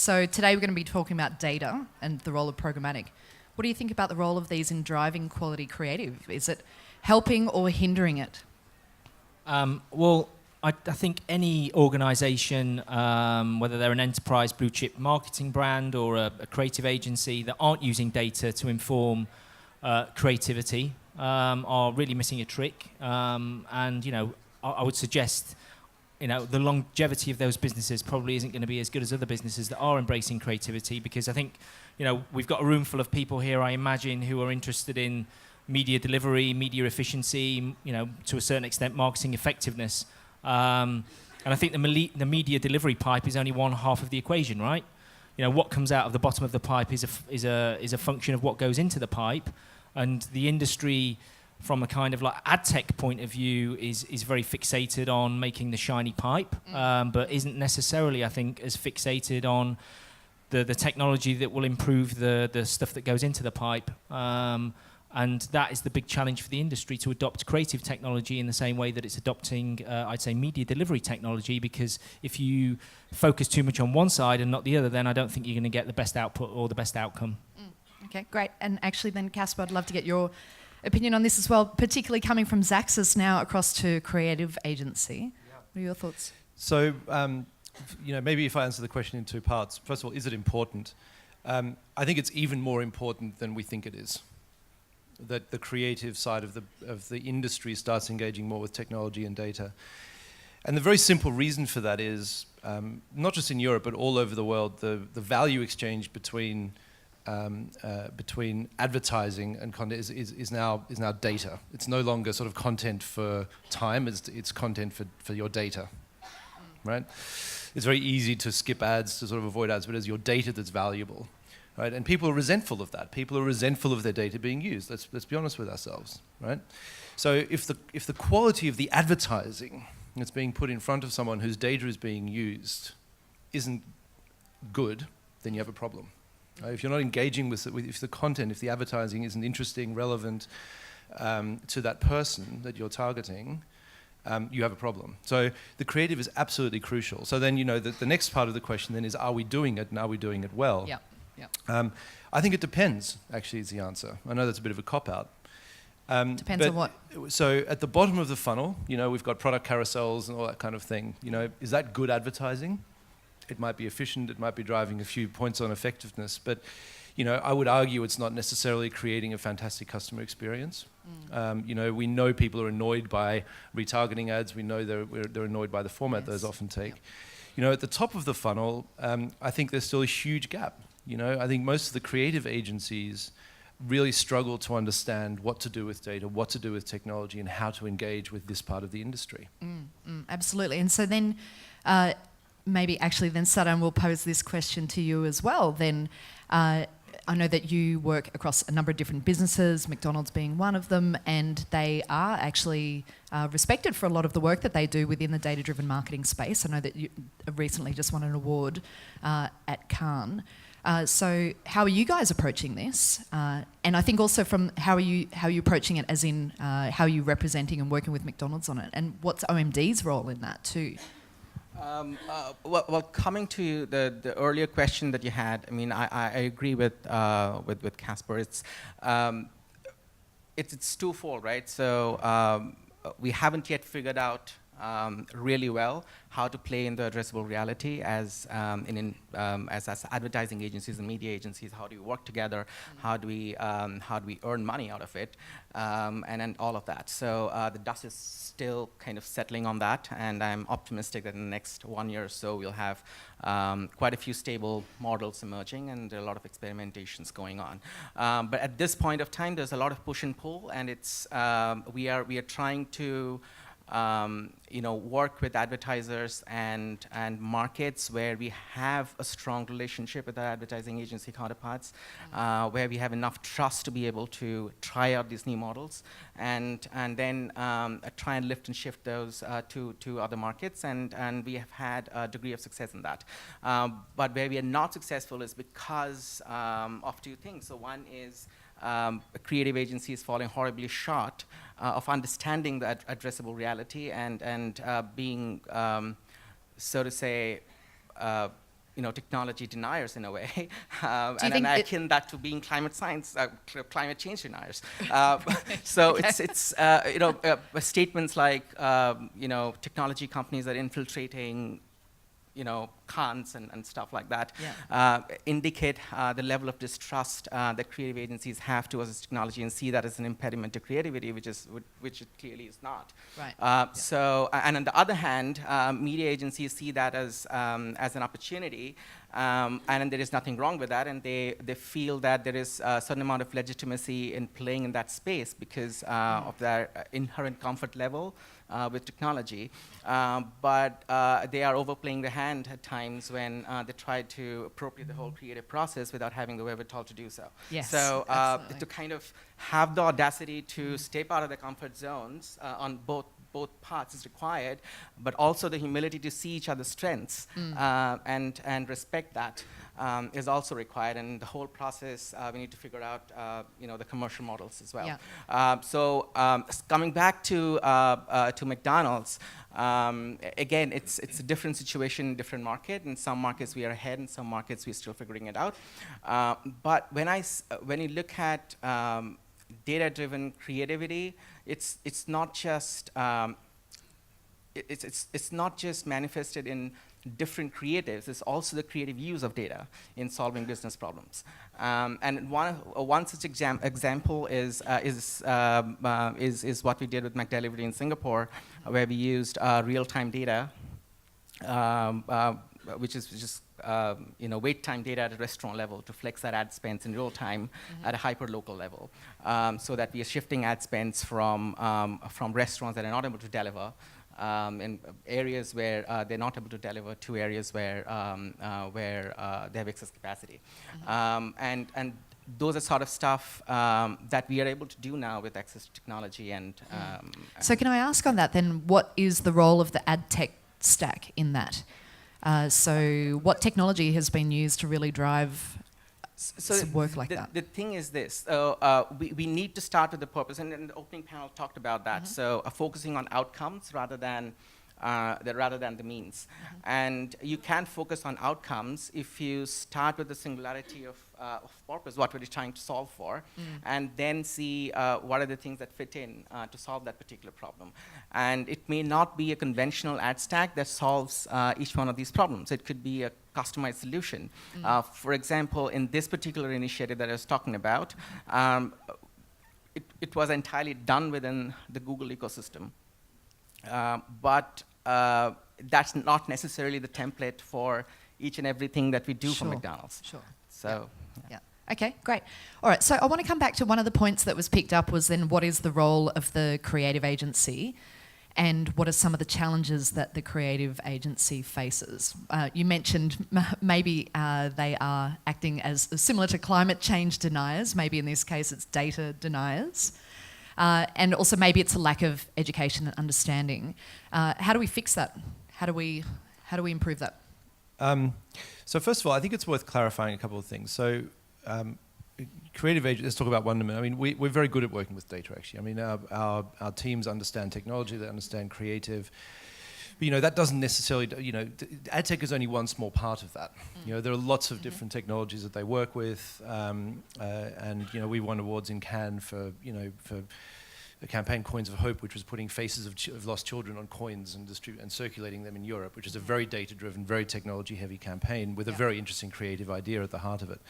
So today we're going to be talking about data and the role of programmatic. What do you think about the role of these in driving quality creative? Is it helping or hindering it? Well, I think any organisation, whether they're an enterprise blue chip marketing brand or a creative agency that aren't using data to inform creativity, are really missing a trick. And I would suggest, the longevity of those businesses probably isn't going to be as good as other businesses that are embracing creativity, because I think, we've got a room full of people here, I imagine, who are interested in media delivery, media efficiency, to a certain extent, marketing effectiveness. And I think the media delivery pipe is only one half of the equation, right? What comes out of the bottom of the pipe is a function of what goes into the pipe, and the industry, from a kind of like ad tech point of view, is very fixated on making the shiny pipe, but isn't necessarily, I think, as fixated on the technology that will improve the stuff that goes into the pipe. And that is the big challenge for the industry, to adopt creative technology in the same way that it's adopting, I'd say, media delivery technology, because if you focus too much on one side and not the other, then I don't think you're going to get the best output or the best outcome. Okay, great. And actually then, Casper, I'd love to get your opinion on this as well, particularly coming from Xaxis now across to creative agency. What are your thoughts? So, maybe if I answer the question in two parts. First of all, is it important? I think it's even more important than we think it is, that the creative side of the industry starts engaging more with technology and data. And the very simple reason for that is, not just in Europe, but all over the world, the value exchange between advertising and content is now data. It's no longer sort of content for time, it's content for your data, right? It's very easy to skip ads, to sort of avoid ads, but it's your data that's valuable. Right? And people are resentful of that. People are resentful of their data being used. Let's be honest with ourselves, right? So if the quality of the advertising that's being put in front of someone whose data is being used isn't good, then you have a problem. Right? If you're not engaging if the content, if the advertising isn't interesting, relevant to that person that you're targeting, you have a problem. So the creative is absolutely crucial. So then the next part of the question then is, are we doing it, and are we doing it well? Yeah. I think it depends, actually, is the answer. I know that's a bit of a cop-out. Depends on what? So at the bottom of the funnel, we've got product carousels and all that kind of thing. Is that good advertising? It might be efficient, it might be driving a few points on effectiveness, but I would argue it's not necessarily creating a fantastic customer experience. We know people are annoyed by retargeting ads. We know they're annoyed by the format those often take. Yep. At the top of the funnel, I think there's still a huge gap. I think most of the creative agencies really struggle to understand what to do with data, what to do with technology, and how to engage with this part of the industry. Absolutely. And so then maybe actually then, Sadan, will pose this question to you as well. Then I know that you work across a number of different businesses, McDonald's being one of them, and they are actually respected for a lot of the work that they do within the data-driven marketing space. I know that you recently just won an award at Cannes. So how are you guys approaching this? And I think also from how are you approaching it, as in how are you representing and working with McDonald's on it? And what's OMD's role in that too? Well, coming to the earlier question that you had, I mean, I agree with Casper. It's twofold, right? So we haven't yet figured out really well how to play in the addressable reality as advertising agencies and media agencies. How do we work together? How do we earn money out of it? And all of that. So the dust is still kind of settling on that, and I'm optimistic that in the next 1 year or so we'll have quite a few stable models emerging, and there are a lot of experimentations going on. But at this point of time, there's a lot of push and pull, and it's we are trying to work with advertisers and markets where we have a strong relationship with our advertising agency counterparts, where we have enough trust to be able to try out these new models, and then try and lift and shift those to other markets, and we have had a degree of success in that. But where we are not successful is because of two things. So one is creative agencies falling horribly short of understanding the addressable reality and being, so to say, technology deniers in a way, you and think I it- akin that to being climate change deniers. So it's statements like technology companies are infiltrating cons and stuff like that indicate the level of distrust that creative agencies have towards this technology and see that as an impediment to creativity, which it clearly is not. Right. So, and on the other hand, media agencies see that as an opportunity, and there is nothing wrong with that, and they feel that there is a certain amount of legitimacy in playing in that space because of their inherent comfort level with technology, but they are overplaying the hand at times when they try to appropriate the whole creative process without having the wherewithal to do so. Yes, So absolutely. to kind of have the audacity to step out of the comfort zones on both parts is required, but also the humility to see each other's strengths and respect that is also required. And the whole process, we need to figure out, the commercial models as well. Yeah. So coming back to McDonald's, again, it's a different situation, different market. In some markets we are ahead, in some markets we're still figuring it out. But when you look at data-driven creativity, it's not just it's not just manifested in different creatives. It's also the creative use of data in solving business problems. And one such example is what we did with McDelivery in Singapore, where we used real-time data, which is just wait time data at a restaurant level to flex that ad spends in real time at a hyper-local level, so that we are shifting ad spends from restaurants that are not able to deliver in areas where they're not able to deliver to areas where they have excess capacity. And those are sort of stuff that we are able to do now with access to technology. And So can I ask on that then, what is the role of the ad tech stack in that? So what technology has been used to really drive some work like that? The thing is this, we need to start with the purpose, and the opening panel talked about that, so focusing on outcomes rather than the means. And you can focus on outcomes if you start with the singularity of purpose, what we're trying to solve for, and then see what are the things that fit in to solve that particular problem. And it may not be a conventional ad stack that solves each one of these problems. It could be a customized solution. For example, in this particular initiative that I was talking about, it was entirely done within the Google ecosystem. But that's not necessarily the template for each and everything that we do for McDonald's. Sure. So, yeah. Okay, great. All right, so I want to come back to one of the points that was picked up was then what is the role of the creative agency and what are some of the challenges that the creative agency faces? You mentioned maybe they are acting as similar to climate change deniers. Maybe in this case it's data deniers. And also maybe it's a lack of education and understanding. How do we fix that? How do we improve that? So first of all, I think it's worth clarifying a couple of things. So creative agents, let's talk about Wonderman. I mean, we're very good at working with data, actually. I mean, our teams understand technology, they understand creative. But, that doesn't necessarily, ad tech is only one small part of that. There are lots of different technologies that they work with, and we won awards in Cannes for the campaign Coins of Hope, which was putting faces of lost children on coins and circulating them in Europe, which is a very data-driven, very technology-heavy campaign with a very interesting creative idea at the heart of it.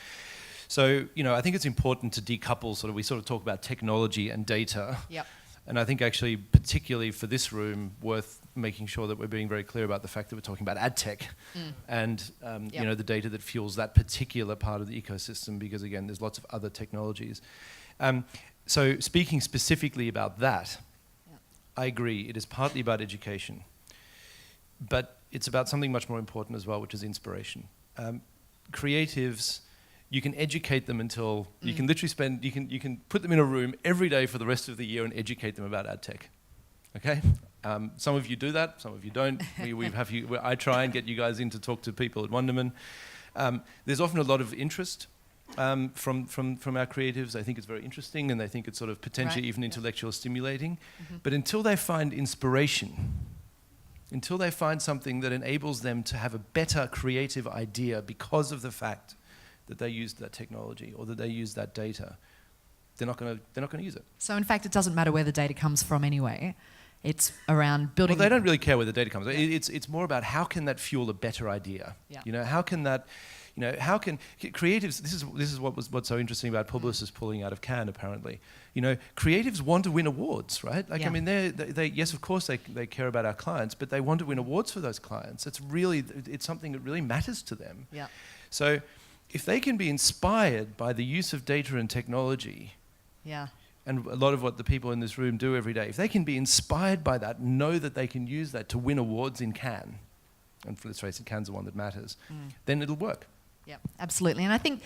So, I think it's important to decouple we talk about technology and data. Yep. And I think actually, particularly for this room, worth making sure that we're being very clear about the fact that we're talking about ad tech and the data that fuels that particular part of the ecosystem, because again, there's lots of other technologies. So speaking specifically about that, I agree, it is partly about education, but it's about something much more important as well, which is inspiration. Creatives, you can educate them until you can literally you can put them in a room every day for the rest of the year and educate them about ad tech. Okay? Some of you do that, some of you don't. I try and get you guys in to talk to people at Wonderman. There's often a lot of interest from our creatives. I think it's very interesting, and they think it's sort of potentially even intellectual stimulating. But until they find inspiration, until they find something that enables them to have a better creative idea because of the fact that they used that technology or that they used that data, they're not going to use it. So in fact, it doesn't matter where the data comes from anyway. It's around building. Well, they don't really care where the data comes. It's more about how can that fuel a better idea. Yeah. You know, how can that, you know, how can creatives? This is what's so interesting about Publicis pulling out of Cannes. Apparently, you know, creatives want to win awards, right? Like, Yeah. I mean, they yes, of course, they care about our clients, but they want to win awards for those clients. It's something that really matters to them. Yeah. So, if they can be inspired by the use of data and technology, Yeah. and a lot of what the people in this room do every day, if they can be inspired by that, know that they can use that to win awards in Cannes, and let's face it, Cannes the one that matters, then it'll work. Yeah, absolutely. And I think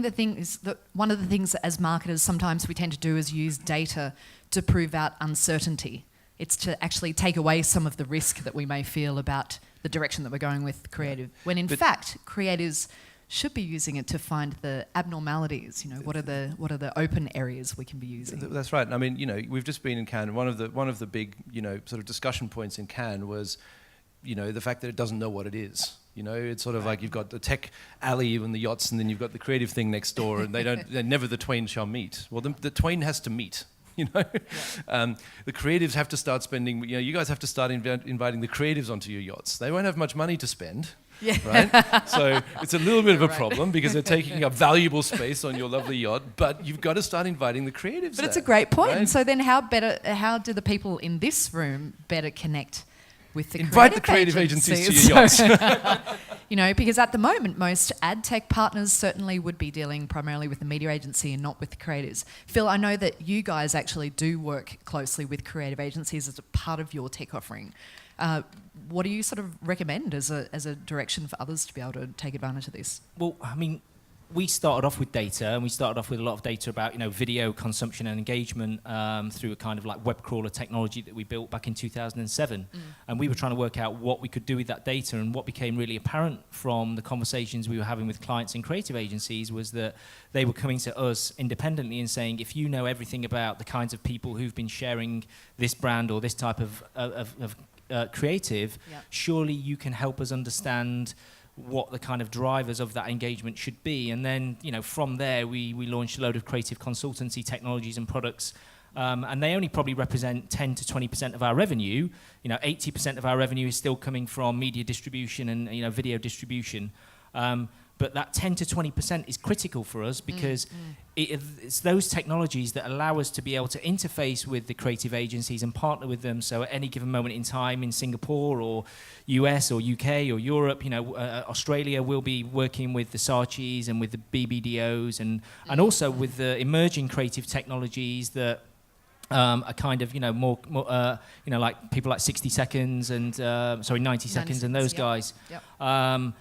the thing is that one of the things that as marketers sometimes we tend to do is use data to prove out uncertainty. It's to actually take away some of the risk that we may feel about the direction that we're going with creative. When in fact, creators should be using it to find the abnormalities. You know, what are the open areas we can be using? That's right. I mean, you know, we've just been in Cannes. One of the big, you know, sort of discussion points in Cannes was, you know, the fact that it doesn't know what it is. You know, it's sort of like you've got the tech alley and the yachts, and then you've got the creative thing next door, and they never the twain shall meet. Well, the twain has to meet. You know, the creatives have to start spending. You know, you guys have to start inviting the creatives onto your yachts. They won't have much money to spend. Yeah. Right? So it's a little bit of a problem because they're taking up valuable space on your lovely yacht, but you've got to start inviting the creatives. But it's a great point. Right? And so then how do the people in this room better connect with the Invite the creative agencies to your yachts. You know, because at the moment, most ad tech partners certainly would be dealing primarily with the media agency and not with the creators. Phil, I know that you guys actually do work closely with creative agencies as a part of your tech offering. What do you sort of recommend as a direction for others to be able to take advantage of this? Well, I mean, we started off with data, and we started off with a lot of data about, you know, video consumption and engagement through a kind of like web crawler technology that we built back in 2007. And we were trying to work out what we could do with that data, and what became really apparent from the conversations we were having with clients and creative agencies was that they were coming to us independently and saying, if you know everything about the kinds of people who've been sharing this brand or this type of creative, surely you can help us understand what the kind of drivers of that engagement should be. And then, you know, from there we launched a load of creative consultancy technologies and products, and they only probably represent 10 to 20% of our revenue. You know, 80% of our revenue is still coming from media distribution and, you know, video distribution. But that 10 to 20% is critical for us because it's those technologies that allow us to be able to interface with the creative agencies and partner with them. So at any given moment in time in Singapore or US or UK or Europe, you know, Australia, we'll be working with the Saatchis and with the BBDOs and also with the emerging creative technologies that are kind of, you know, more you know, like people like 60 Seconds and 90 Seconds and those guys. Yep.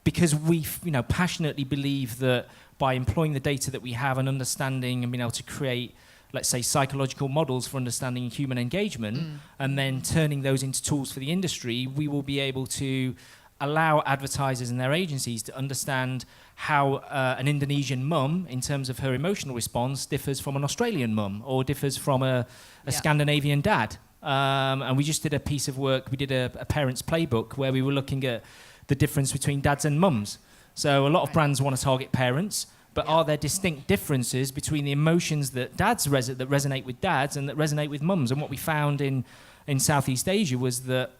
Because we, you know, passionately believe that by employing the data that we have and understanding and being able to create, let's say, psychological models for understanding human engagement and then turning those into tools for the industry, we will be able to allow advertisers and their agencies to understand how an Indonesian mum, in terms of her emotional response, differs from an Australian mum or differs from a Scandinavian dad. And we just did a piece of work, we did a parent's playbook where we were looking at the difference between dads and mums. So a lot of brands want to target parents, but are there distinct differences between the emotions that dads that resonate with dads and that resonate with mums? And what we found in Southeast Asia was that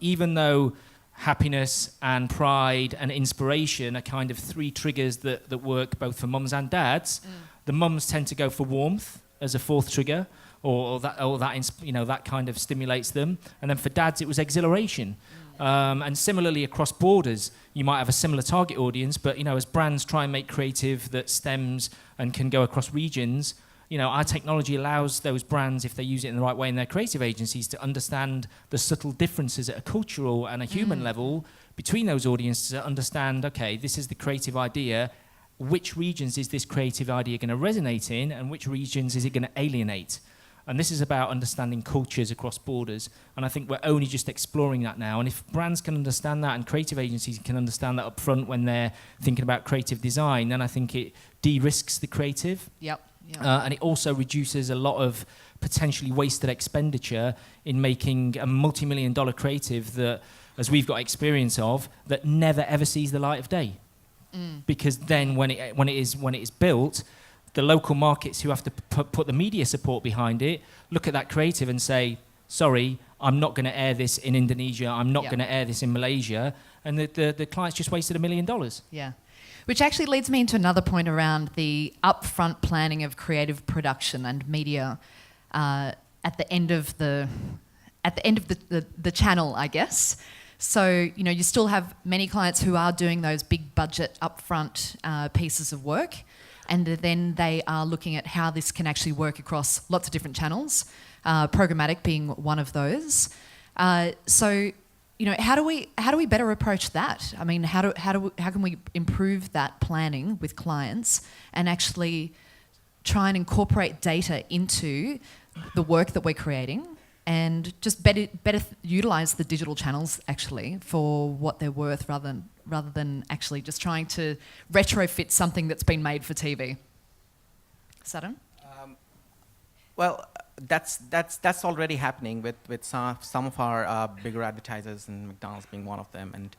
even though happiness and pride and inspiration are kind of three triggers that work both for mums and dads, the mums tend to go for warmth as a fourth trigger, or that you know, that kind of stimulates them. And then for dads, it was exhilaration. And similarly across borders, you might have a similar target audience, but, you know, as brands try and make creative that stems and can go across regions, you know, our technology allows those brands, if they use it in the right way in their creative agencies, to understand the subtle differences at a cultural and a human level between those audiences, to understand, okay, this is the creative idea, which regions is this creative idea going to resonate in, and which regions is it going to alienate? And this is about understanding cultures across borders. And I think we're only just exploring that now. And if brands can understand that and creative agencies can understand that up front when they're thinking about creative design, then I think it de-risks the creative. Yep. And it also reduces a lot of potentially wasted expenditure in making a multi-million-dollar creative that, as we've got experience of, that never ever sees the light of day. Because then when it is built, the local markets who have to put the media support behind it look at that creative and say, sorry, I'm not going to air this in Indonesia, I'm not going to air this in Malaysia, and the client's just wasted $1 million. Yeah. Which actually leads me into another point around the upfront planning of creative production and media at the end of the channel, I guess. So, you know, you still have many clients who are doing those big budget upfront pieces of work, and then they are looking at how this can actually work across lots of different channels, programmatic being one of those. So, you know, how do we better approach that? I mean, how can we improve that planning with clients and actually try and incorporate data into the work that we're creating, and just better utilize the digital channels actually for what they're worth, rather than actually just trying to retrofit something that's been made for TV? Sudden? Well, that's already happening with some of our bigger advertisers, and McDonald's being one of them. And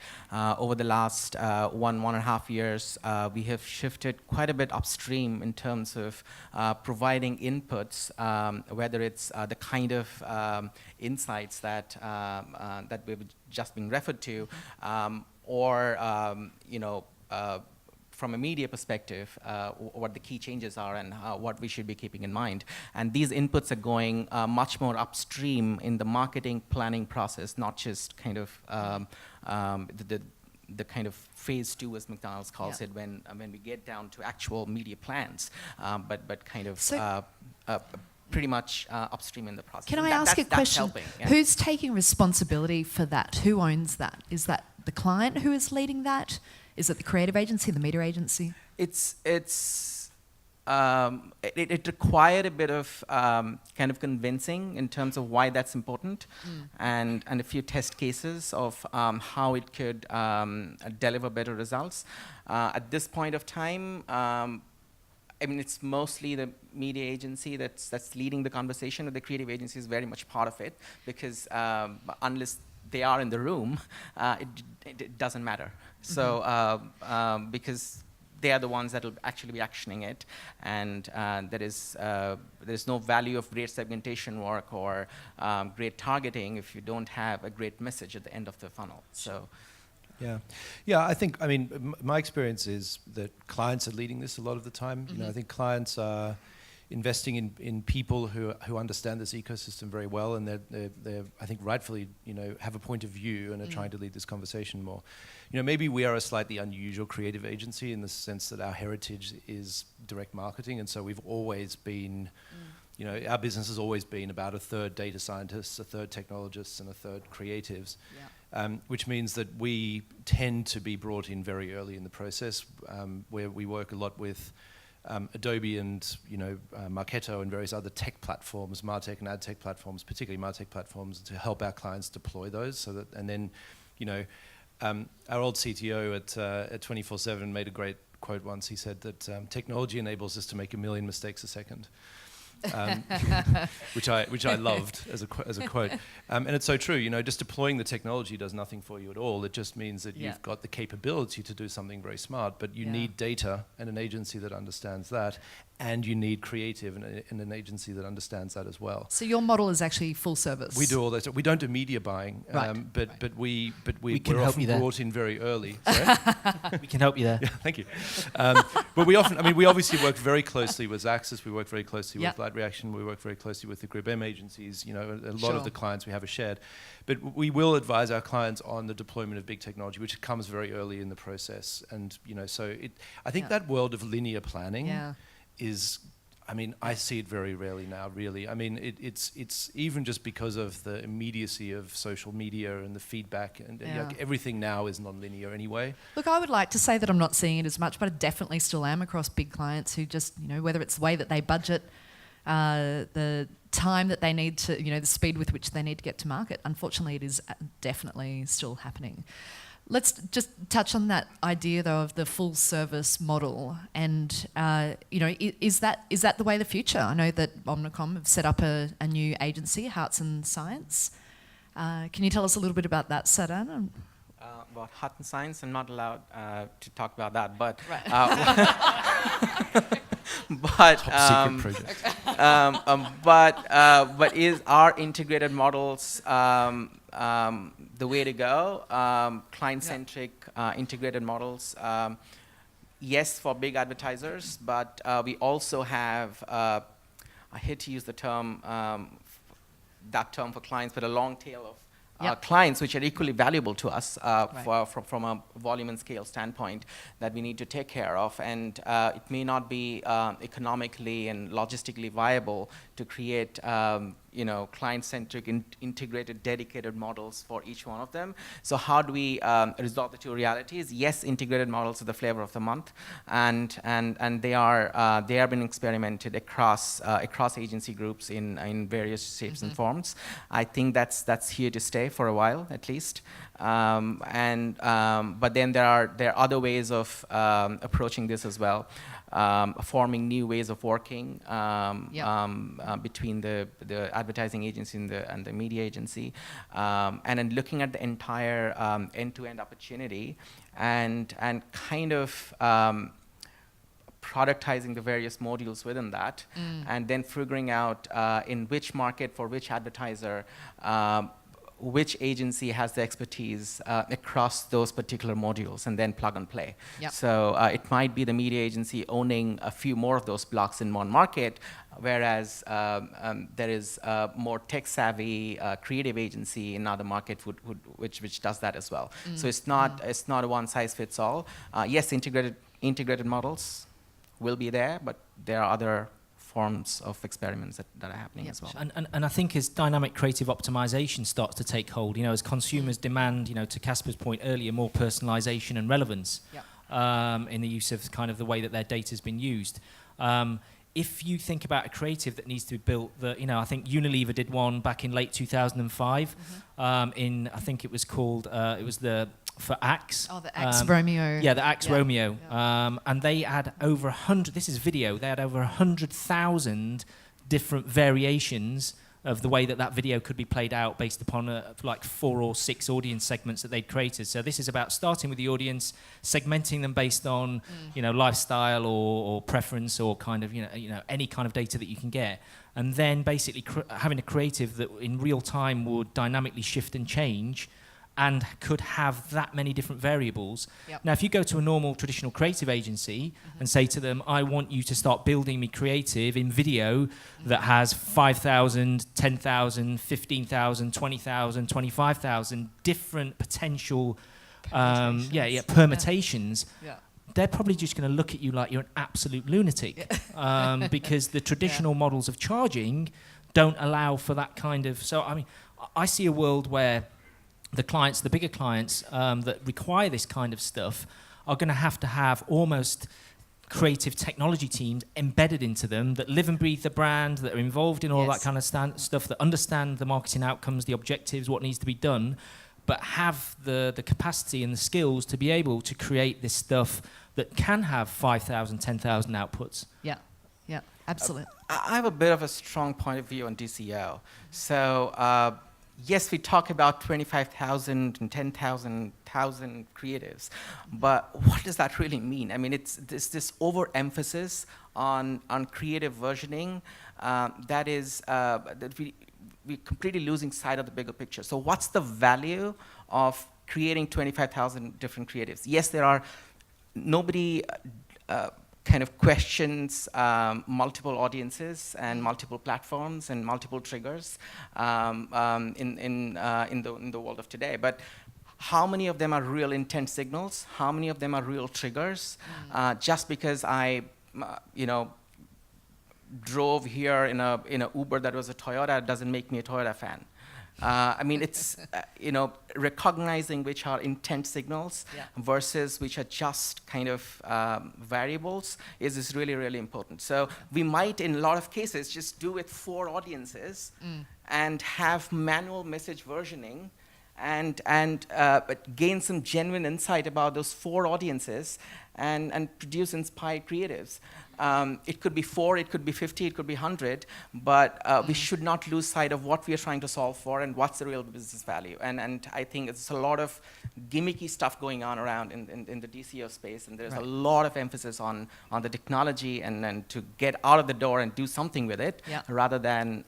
over the last 1.5 years, we have shifted quite a bit upstream in terms of providing inputs, whether it's the kind of insights that we've just been referred to, or you know. From a media perspective, what the key changes are and what we should be keeping in mind. And these inputs are going much more upstream in the marketing planning process, not just kind of the kind of phase 2, as McDonald's calls it, when we get down to actual media plans, but kind of pretty much upstream in the process. Can I ask a question? Helping, yeah. Who's taking responsibility for that? Who owns that? Is that the client who is leading that? Is it the creative agency, the media agency? It required a bit of kind of convincing in terms of why that's important, and a few test cases of how it could deliver better results. At this point of time, I mean, it's mostly the media agency that's leading the conversation, and the creative agency is very much part of it, because unless they are in the room, it doesn't matter. So because they are the ones that will actually be actioning it, and there's no value of great segmentation work or great targeting if you don't have a great message at the end of the funnel. So. Yeah. I think, I mean, my experience is that clients are leading this a lot of the time. You know, I think clients are investing in people who understand this ecosystem very well, and they're I think rightfully, you know, have a point of view and are trying to lead this conversation more. You know, maybe we are a slightly unusual creative agency in the sense that our heritage is direct marketing, and so we've always been, you know, our business has always been about a third data scientists, a third technologists, and a third creatives. Which means that we tend to be brought in very early in the process, where we work a lot with Adobe and, you know, Marketo and various other tech platforms, MarTech and ad tech platforms, particularly MarTech platforms, to help our clients deploy those. So that, and then, you know, our old CTO at 24/7 made a great quote once. He said that technology enables us to make 1 million mistakes a second. Which I loved as a quote, and it's so true. You know, just deploying the technology does nothing for you at all. It just means that you've got the capability to do something very smart, but you need data and an agency that understands that, and you need creative and an agency that understands that as well. So your model is actually full service. We do all that. We don't do media buying, but we're often brought in very early. We can help you there. Yeah, thank you. But we often, I mean, we obviously work very closely with Xaxis. We work very closely with Light Reaction. We work very closely with the Group M agencies. You know, a lot of the clients we have are shared. But we will advise our clients on the deployment of big technology, which comes very early in the process. And, you know, so I think that world of linear planning is, I mean, I see it very rarely now, really. I mean, it's even just because of the immediacy of social media and the feedback, and everything now is non-linear anyway. Look, I would like to say that I'm not seeing it as much, but I definitely still am across big clients who just, you know, whether it's the way that they budget, the time that they need to, you know, the speed with which they need to get to market. Unfortunately, it is definitely still happening. Let's just touch on that idea, though, of the full service model. And, is that the way of the future? I know that Omnicom have set up a new agency, Hearts and Science. Can you tell us a little bit about that, Sadan? About Heart and Science, I'm not allowed to talk about that, but... Right. Top secret project. But is our integrated models the way to go? Client-centric integrated models. Yes, for big advertisers, but we also have, I hate to use the term, that term for clients, but a long tail of clients which are equally valuable to us from a volume and scale standpoint that we need to take care of. And it may not be economically and logistically viable to create client-centric, integrated, dedicated models for each one of them. So how do we resolve the two realities? Yes, integrated models are the flavor of the month, and they are been experimented across agency groups in various shapes and forms. I think that's here to stay for a while at least. But then there are other ways of approaching this as well. Forming new ways of working between the advertising agency and the media agency, and then looking at the entire end-to-end opportunity and kind of productizing the various modules within that, and then figuring out in which market for which advertiser which agency has the expertise across those particular modules, and then plug and play. Yep. So it might be the media agency owning a few more of those blocks in one market, whereas there is a more tech-savvy creative agency in another market which does that as well. So it's not a one-size-fits-all. Yes, integrated models will be there, but there are other forms of experiments that are happening as well. And I think as dynamic creative optimization starts to take hold, as consumers demand, to Casper's point earlier, more personalization and relevance in the use of kind of the way that their data has been used. If you think about a creative that needs to be built, I think Unilever did one back in late 2005. I think it was called, for Axe. Oh, the Axe Romeo. Yeah, the Axe Romeo. Yeah. And they had over 100, this is video, they had over 100,000 different variations of the way that video could be played out based upon like 4 or 6 audience segments that they'd created. So this is about starting with the audience, segmenting them based on, lifestyle or preference or kind of, any kind of data that you can get. And then basically having a creative that in real time would dynamically shift and change and could have that many different variables. Yep. Now, if you go to a normal traditional creative agency and say to them, I want you to start building me creative in video that has 5,000, 10,000, 15,000, 20,000, 25,000 different potential permutations, they're probably just going to look at you like you're an absolute lunatic because the traditional models of charging don't allow for that kind of... So, I mean, I see a world where the bigger clients that require this kind of stuff are going to have almost creative technology teams embedded into them that live and breathe the brand, that are involved in all that kind of stuff, that understand the marketing outcomes, the objectives, what needs to be done, but have the capacity and the skills to be able to create this stuff that can have 5,000, 10,000 outputs. Yeah, absolutely. I have a bit of a strong point of view on DCO. So, yes, we talk about 25,000 and 10,000 creatives, but what does that really mean? I mean, it's this overemphasis on creative versioning that we're completely losing sight of the bigger picture. So what's the value of creating 25,000 different creatives? Yes, there are, nobody kind of questions multiple audiences and multiple platforms and multiple triggers in the world of today. But how many of them are real intent signals? How many of them are real triggers? Just because I, drove here in a Uber that was a Toyota doesn't make me a Toyota fan. I mean, it's, recognizing which are intent signals versus which are just kind of variables is really, really important. So we might, in a lot of cases, just do it for audiences and have manual message versioning but gain some genuine insight about those 4 audiences and produce inspired creatives. It could be 4, it could be 50, it could be 100, but we should not lose sight of what we are trying to solve for and what's the real business value. And I think it's a lot of gimmicky stuff going on around in the DCO space, and there's a lot of emphasis on the technology and to get out of the door and do something with it, rather than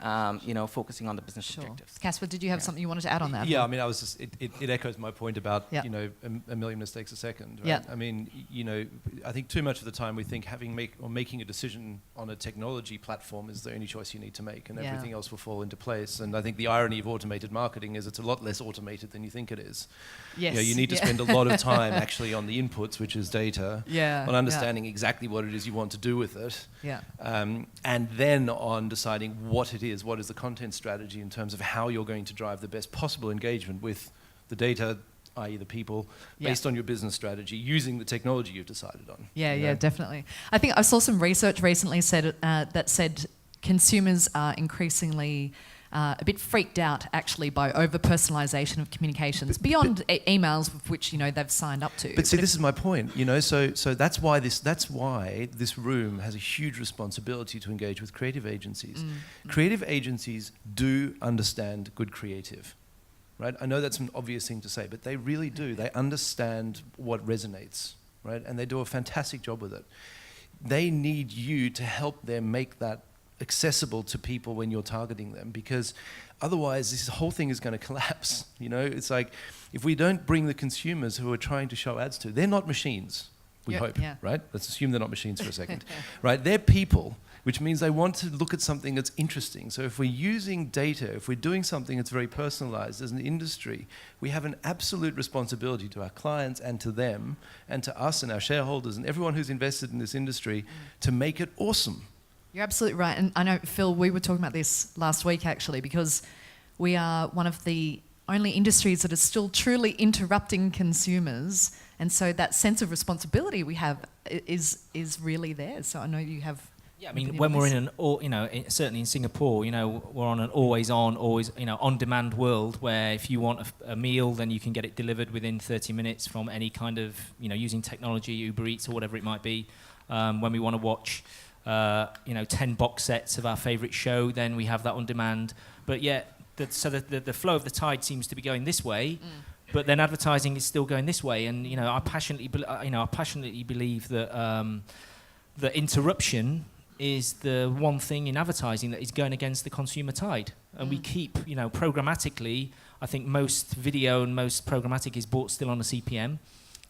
focusing on the business objectives. Casper, did you have something you wanted to add on that? Yeah, I mean, I was just, it echoes my point about a million mistakes a second. Right? I mean, I think too much of the time we think making a decision on a technology platform is the only choice you need to make, and everything else will fall into place. And I think the irony of automated marketing is it's a lot less automated than you think it is. Yes. You need to spend a lot of time actually on the inputs, which is data, on understanding exactly what it is you want to do with it, and then on deciding what is the content strategy in terms of how you're going to drive the best possible engagement with the data, i.e. the people, based on your business strategy, using the technology you've decided on. Yeah, definitely. I think I saw some research recently that said consumers are increasingly a bit freaked out actually by over-personalisation of communications beyond emails, which they've signed up to. But see, this is my point. So that's why this room has a huge responsibility to engage with creative agencies. Creative agencies do understand good creative. Right? I know that's an obvious thing to say, but they really do. They understand what resonates, right? And they do a fantastic job with it. They need you to help them make that accessible to people when you're targeting them, because otherwise this whole thing is going to collapse. It's like if we don't bring the consumers who are trying to show ads to, they're not machines, we hope, right? Let's assume they're not machines for a second, right? They're people, which means they want to look at something that's interesting. So if we're using data, if we're doing something that's very personalized as an industry, we have an absolute responsibility to our clients and to them and to us and our shareholders and everyone who's invested in this industry to make it awesome. You're absolutely right. And I know, Phil, we were talking about this last week actually, because we are one of the only industries that are still truly interrupting consumers. And so that sense of responsibility we have is really there. So I know you have... Yeah, I mean, when we're in certainly in Singapore, we're on an always on-demand world where if you want a meal, then you can get it delivered within 30 minutes from any kind of, using technology, Uber Eats or whatever it might be. When we want to watch, 10 box sets of our favourite show, then we have that on demand. But yet, the flow of the tide seems to be going this way. But then advertising is still going this way, and I passionately believe that the interruption is the one thing in advertising that is going against the consumer tide. And we keep, programmatically, I think most video and most programmatic is bought still on a CPM.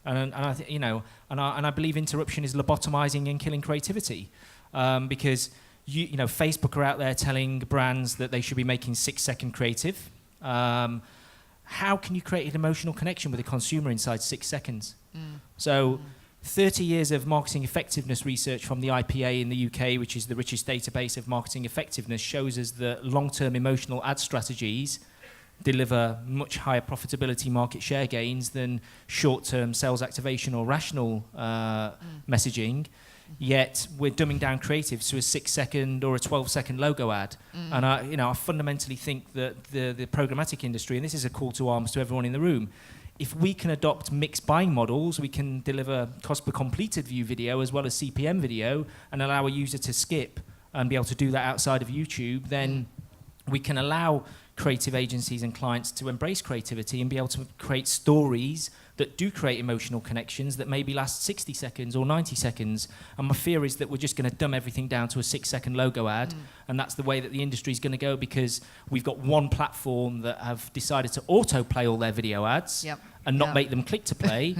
And I think, I believe interruption is lobotomizing and killing creativity. Because, Facebook are out there telling brands that they should be making 6-second creative. How can you create an emotional connection with a consumer inside 6 seconds? 30 years of marketing effectiveness research from the IPA in the UK, which is the richest database of marketing effectiveness, shows us that long-term emotional ad strategies deliver much higher profitability market share gains than short-term sales activation or rational messaging. Yet we're dumbing down creatives to a 6-second or a 12-second logo ad. And I fundamentally think that the programmatic industry, and this is a call to arms to everyone in the room, if we can adopt mixed buying models, we can deliver cost per completed view video as well as CPM video and allow a user to skip and be able to do that outside of YouTube, then we can allow creative agencies and clients to embrace creativity and be able to create stories that do create emotional connections that maybe last 60 seconds or 90 seconds. And my fear is that we're just going to dumb everything down to a 6-second logo ad. And that's the way that the industry is going to go, because we've got one platform that have decided to autoplay all their video ads and not make them click to play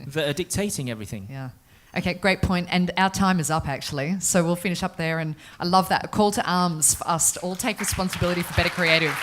that are dictating everything. Yeah. Okay, great point. And our time is up, actually. So we'll finish up there. And I love that. A call to arms for us to all take responsibility for better creative.